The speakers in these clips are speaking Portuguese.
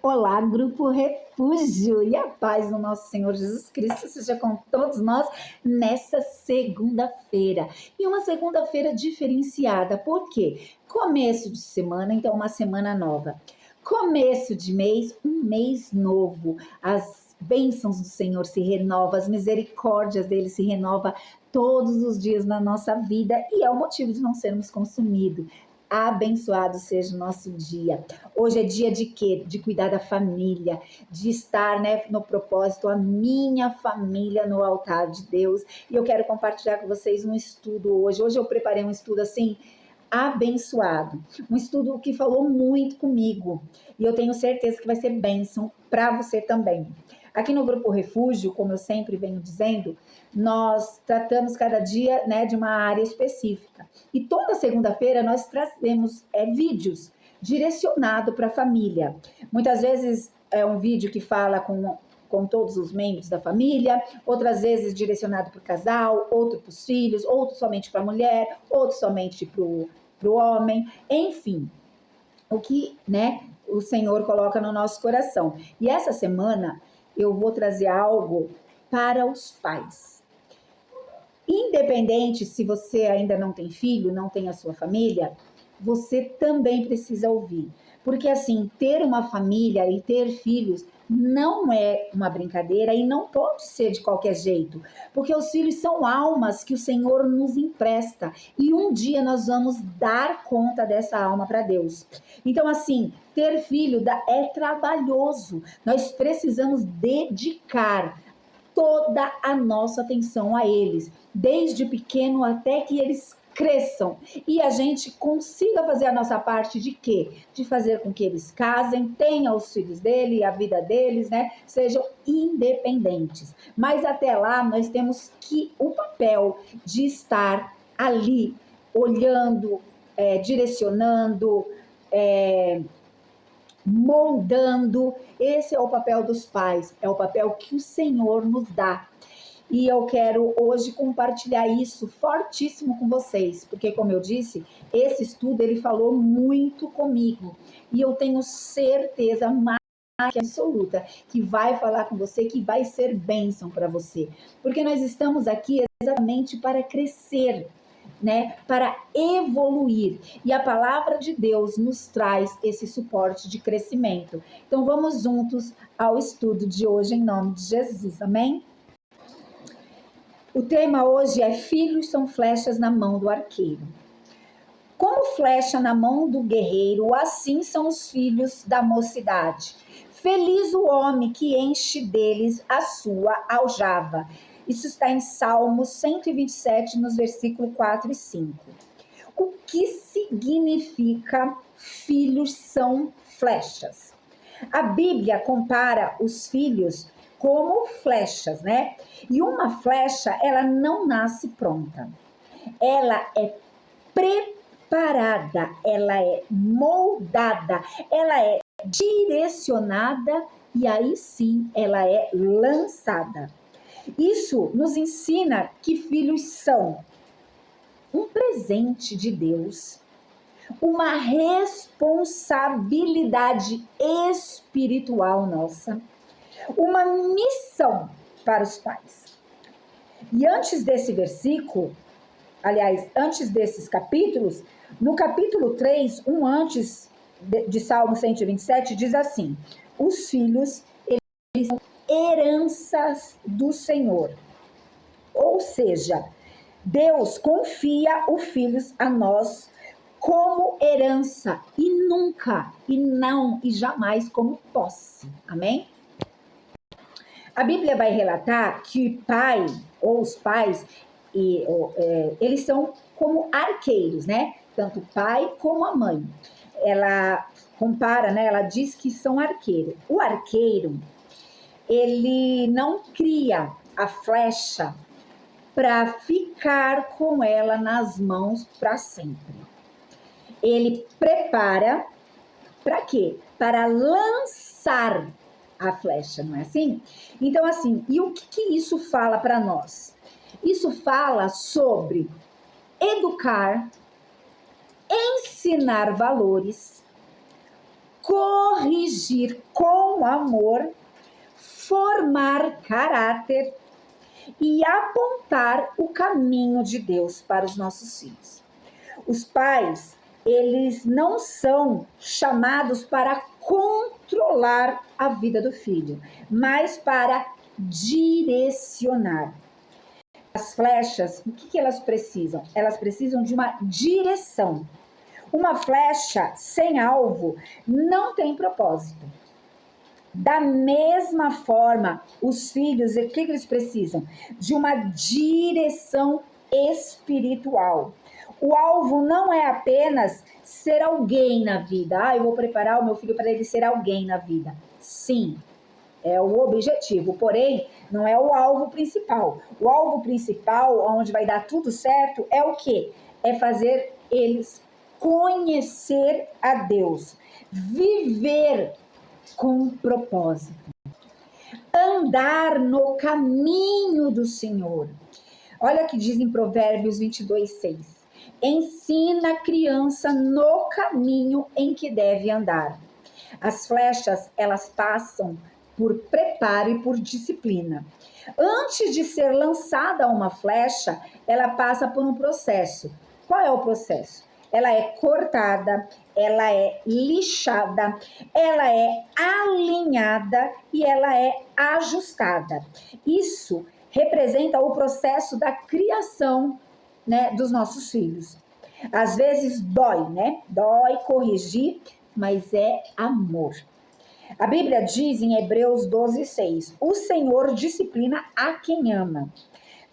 Olá, Grupo Refúgio, e a paz do nosso Senhor Jesus Cristo seja com todos nós nessa segunda-feira. E uma segunda-feira diferenciada, por quê? Começo de semana, então uma semana nova. Começo de mês, um mês novo. As bênçãos do Senhor se renovam, as misericórdias dele se renovam todos os dias na nossa vida e é o motivo de não sermos consumidos. Abençoado seja o nosso dia. Hoje é dia de quê? De cuidar da família, de estar, no propósito, a minha família no altar de Deus. E eu quero compartilhar com vocês um estudo hoje. Hoje eu preparei um estudo assim, abençoado. Um estudo que falou muito comigo. E eu tenho certeza que vai ser bênção para você também. Aqui no Grupo Refúgio, como eu sempre venho dizendo, nós tratamos cada dia, de uma área específica. E toda segunda-feira nós trazemos vídeos direcionados para a família. Muitas vezes é um vídeo que fala com todos os membros da família, outras vezes direcionado para o casal, outro para os filhos, outro somente para a mulher, outro somente para o homem, enfim. O que, o Senhor coloca no nosso coração. E essa semana eu vou trazer algo para os pais. Independente se você ainda não tem filho, não tem a sua família, você também precisa ouvir. Porque assim, ter uma família e ter filhos não é uma brincadeira e não pode ser de qualquer jeito. Porque os filhos são almas que o Senhor nos empresta. E um dia nós vamos dar conta dessa alma para Deus. Então assim, ter filho é trabalhoso. Nós precisamos dedicar toda a nossa atenção a eles, desde pequeno até que eles cresçam e a gente consiga fazer a nossa parte de quê? De fazer com que eles casem, tenham os filhos dele, a vida deles, sejam independentes. Mas até lá nós temos que o papel de estar ali, olhando, direcionando, moldando. Esse é o papel dos pais, é o papel que o Senhor nos dá. E eu quero hoje compartilhar isso fortíssimo com vocês, porque como eu disse, esse estudo ele falou muito comigo. E eu tenho certeza absoluta que vai falar com você, que vai ser bênção para você. Porque nós estamos aqui exatamente para crescer, para evoluir. E a palavra de Deus nos traz esse suporte de crescimento. Então vamos juntos ao estudo de hoje em nome de Jesus. Amém? O tema hoje é: filhos são flechas na mão do arqueiro. Como flecha na mão do guerreiro, assim são os filhos da mocidade. Feliz o homem que enche deles a sua aljava. Isso está em Salmos 127, nos versículos 4 e 5. O que significa filhos são flechas? A Bíblia compara os filhos como flechas, E uma flecha, ela não nasce pronta. Ela é preparada, ela é moldada, ela é direcionada e aí sim ela é lançada. Isso nos ensina que filhos são um presente de Deus, uma responsabilidade espiritual nossa, uma missão para os pais. E antes desse versículo, aliás, antes desses capítulos, no capítulo 3, antes de Salmo 127, diz assim: os filhos, eles são heranças do Senhor. Ou seja, Deus confia os filhos a nós como herança e nunca, e não, e jamais como posse. Amém? A Bíblia vai relatar que pai, ou os pais, eles são como arqueiros, Tanto o pai como a mãe. Ela compara, ela diz que são arqueiros. O arqueiro, ele não cria a flecha para ficar com ela nas mãos para sempre. Ele prepara para quê? Para lançar a flecha, não é assim? Então, assim, e o que isso fala para nós? Isso fala sobre educar, ensinar valores, corrigir com amor, formar caráter e apontar o caminho de Deus para os nossos filhos. Os pais, eles não são chamados para controlar a vida do filho, mas para direcionar. As flechas, o que elas precisam? Elas precisam de uma direção. Uma flecha sem alvo não tem propósito. Da mesma forma, os filhos, o que eles precisam? De uma direção espiritual. O alvo não é apenas ser alguém na vida. Eu vou preparar o meu filho para ele ser alguém na vida. Sim, é o objetivo, porém, não é o alvo principal. O alvo principal, onde vai dar tudo certo, é o quê? É fazer eles conhecer a Deus, viver com propósito, andar no caminho do Senhor. Olha o que diz em Provérbios 22:6. Ensina a criança no caminho em que deve andar. As flechas, elas passam por preparo e por disciplina. Antes de ser lançada uma flecha, ela passa por um processo. Qual é o processo? Ela é cortada, ela é lixada, ela é alinhada e ela é ajustada. Isso representa o processo da criação, né, dos nossos filhos. Às vezes dói, né? Dói corrigir, mas é amor. A Bíblia diz em Hebreus 12:6, o Senhor disciplina a quem ama.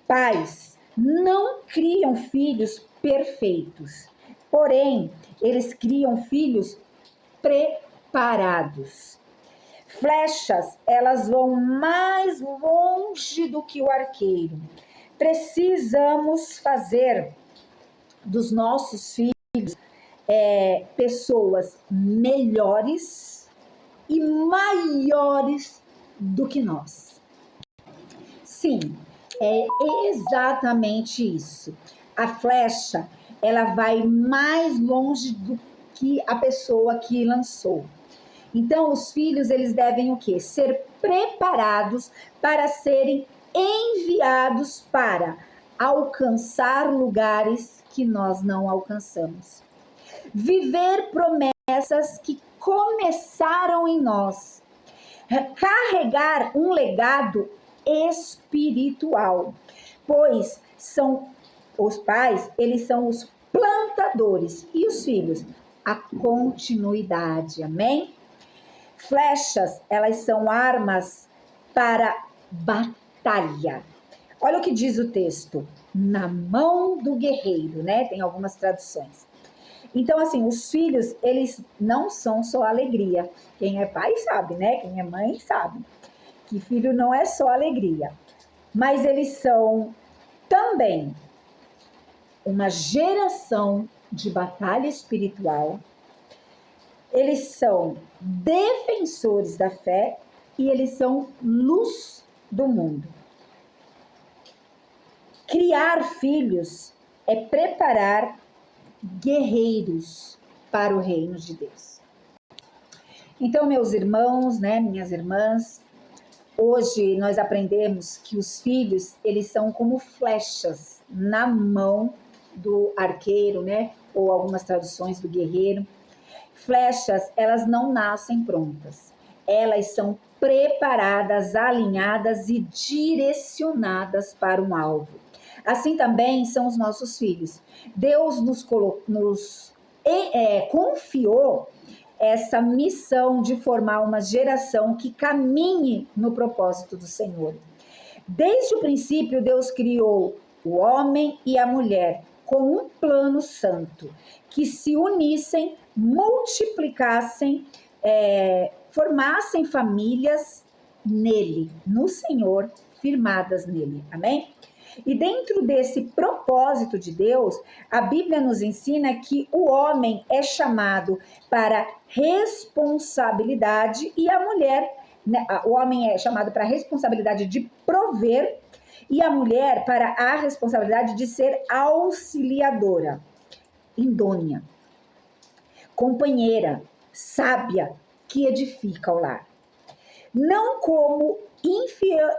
Pais não criam filhos perfeitos, porém, eles criam filhos preparados. Flechas, elas vão mais longe do que o arqueiro. Precisamos fazer dos nossos filhos pessoas melhores e maiores do que nós. Sim, é exatamente isso. A flecha, ela vai mais longe do que a pessoa que lançou. Então, os filhos, eles devem o quê? Ser preparados para serem enviados para alcançar lugares que nós não alcançamos. Viver promessas que começaram em nós. Carregar um legado espiritual, pois são os pais, eles são os plantadores e os filhos, a continuidade, amém? Flechas, elas são armas para batalha. Olha o que diz o texto, na mão do guerreiro, né? Tem algumas traduções. Então, assim, os filhos, eles não são só alegria. Quem é pai sabe, né? Quem é mãe sabe que filho não é só alegria. Mas eles são também uma geração de batalha espiritual. Eles são defensores da fé e eles são luz do mundo. Criar filhos é preparar guerreiros para o reino de Deus. Então, meus irmãos, né, minhas irmãs, hoje nós aprendemos que os filhos, eles são como flechas na mão do arqueiro, né, ou algumas traduções do guerreiro. Flechas, elas não nascem prontas. Elas são preparadas, alinhadas e direcionadas para um alvo. Assim também são os nossos filhos. Deus nos confiou essa missão de formar uma geração que caminhe no propósito do Senhor. Desde o princípio, Deus criou o homem e a mulher com um plano santo, que se unissem, multiplicassem, formassem famílias nele, no Senhor, firmadas nele. Amém? E dentro desse propósito de Deus, a Bíblia nos ensina que o homem é chamado para responsabilidade e a mulher, né, o homem é chamado para a responsabilidade de prover e a mulher para a responsabilidade de ser auxiliadora, idônea, companheira, sábia, que edifica o lar. Não como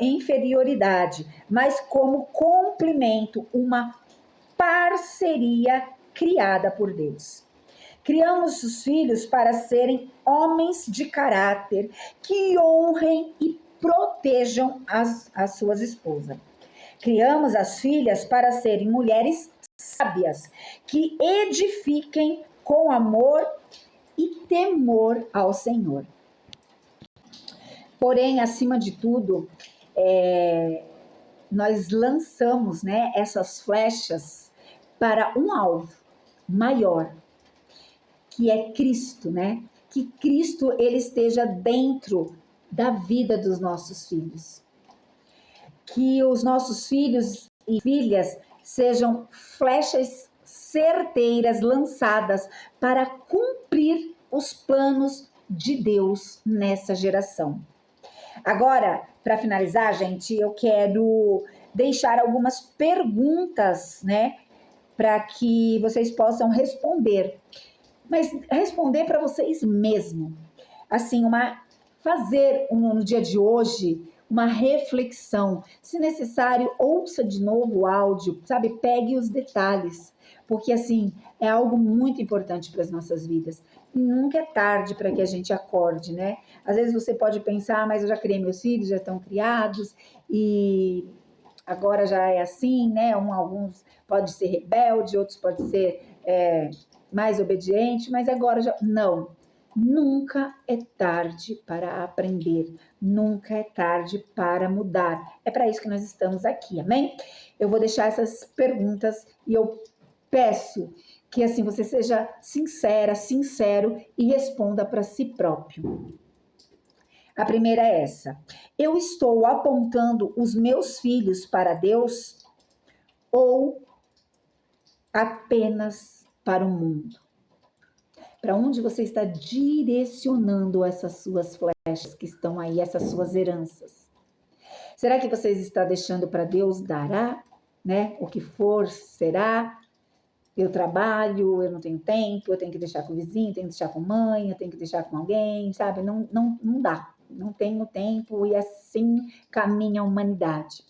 inferioridade, mas como complemento, uma parceria criada por Deus. Criamos os filhos para serem homens de caráter que honrem e protejam as suas esposas. Criamos as filhas para serem mulheres sábias que edifiquem com amor e temor ao Senhor. Porém, acima de tudo, nós lançamos, né, essas flechas para um alvo maior, que é Cristo, né? Que Cristo ele esteja dentro da vida dos nossos filhos. Que os nossos filhos e filhas sejam flechas certeiras lançadas para cumprir os planos de Deus nessa geração. Agora, para finalizar, gente, eu quero deixar algumas perguntas, né, para que vocês possam responder. Mas responder para vocês mesmo. Assim, fazer no dia de hoje uma reflexão. Se necessário, ouça de novo o áudio, sabe? Pegue os detalhes. Porque, assim, é algo muito importante para as nossas vidas. E nunca é tarde para que a gente acorde, né? Às vezes você pode pensar, mas eu já criei meus filhos, já estão criados, e agora já é assim, né? Alguns pode ser rebelde, outros pode ser mais obediente, mas agora já... Não, nunca é tarde para aprender, nunca é tarde para mudar. É para isso que nós estamos aqui, amém? Eu vou deixar essas perguntas e eu peço que assim você seja sincera, sincero e responda para si próprio. A primeira é essa: eu estou apontando os meus filhos para Deus ou apenas para o mundo? Para onde você está direcionando essas suas flechas que estão aí, essas suas heranças? Será que você está deixando para Deus dará, né? O que for será? Eu trabalho, eu não tenho tempo, eu tenho que deixar com o vizinho, tenho que deixar com a mãe, eu tenho que deixar com alguém, sabe? Não dá, não tenho tempo e assim caminha a humanidade.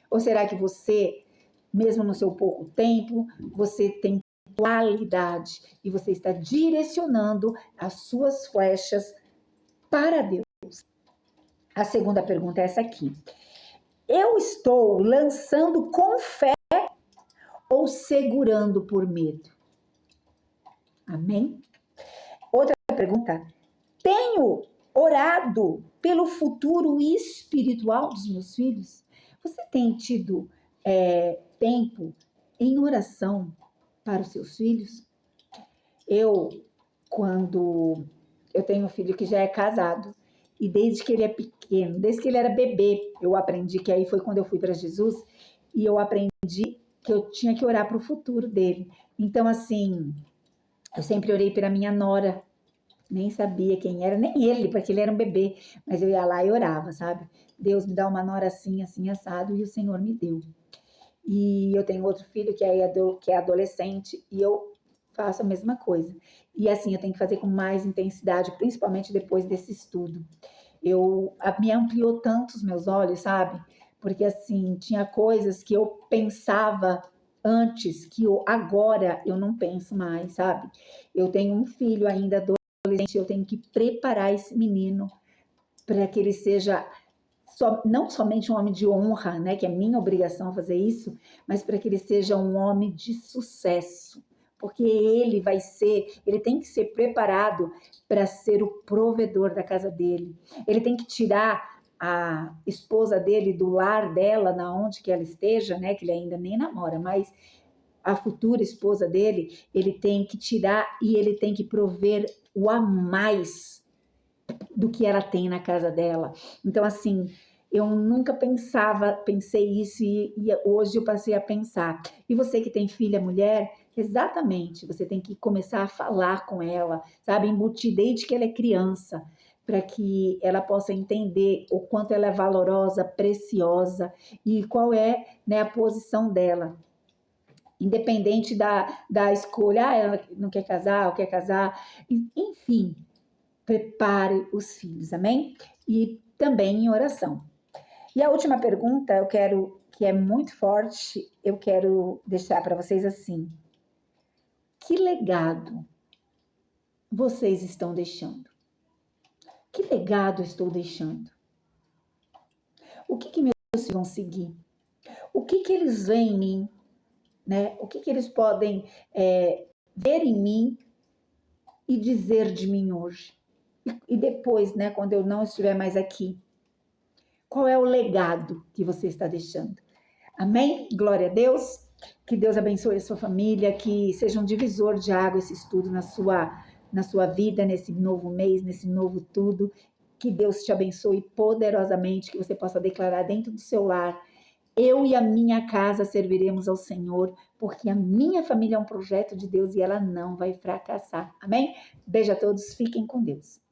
Ou será que você, mesmo no seu pouco tempo, você tem qualidade e você está direcionando as suas flechas para Deus? A segunda pergunta é essa aqui: eu estou lançando com fé ou segurando por medo? Amém? Outra pergunta: tenho orado pelo futuro espiritual dos meus filhos? Você tem tido tempo em oração para os seus filhos? Quando eu tenho um filho que já é casado, e desde que ele é pequeno, desde que ele era bebê, eu aprendi, que aí foi quando eu fui para Jesus, e eu aprendi que eu tinha que orar para o futuro dele. Então, assim, eu sempre orei pela minha nora, nem sabia quem era, nem ele, porque ele era um bebê, mas eu ia lá e orava, sabe? Deus me dá uma nora assim, assim, assado, e o Senhor me deu. E eu tenho outro filho que é adolescente, e eu faço a mesma coisa. E assim, eu tenho que fazer com mais intensidade, principalmente depois desse estudo. Me ampliou tanto os meus olhos, sabe? Porque assim, tinha coisas que eu pensava antes, que agora eu não penso mais, sabe? Eu tenho um filho ainda adolescente, eu tenho que preparar esse menino para que ele seja não somente um homem de honra, né, que é minha obrigação fazer isso, mas para que ele seja um homem de sucesso, porque ele tem que ser preparado para ser o provedor da casa dele. Ele tem que tirar a esposa dele do lar dela, na onde que ela esteja, né, que ele ainda nem namora, mas a futura esposa dele, ele tem que tirar e ele tem que prover o a mais do que ela tem na casa dela. Então, assim, eu nunca pensei isso e hoje eu passei a pensar. E você que tem filha mulher, exatamente, você tem que começar a falar com ela, sabe? Embutir desde que ela é criança, para que ela possa entender o quanto ela é valorosa, preciosa e qual é, né, a posição dela. Independente da escolha, ela não quer casar ou quer casar, enfim. prepare os filhos, amém? E também em oração. E a última pergunta, que é muito forte, eu quero deixar para vocês assim. Que legado vocês estão deixando? Que legado estou deixando? O que meus filhos vão seguir? O que eles veem em mim? Né? O que eles podem ver em mim e dizer de mim hoje? E depois, né, quando eu não estiver mais aqui, qual é o legado que você está deixando? Amém? Glória a Deus. Que Deus abençoe a sua família, que seja um divisor de água esse estudo na sua vida, nesse novo mês, nesse novo tudo. Que Deus te abençoe poderosamente, que você possa declarar dentro do seu lar: eu e a minha casa serviremos ao Senhor, porque a minha família é um projeto de Deus e ela não vai fracassar. Amém? Beijo a todos, fiquem com Deus.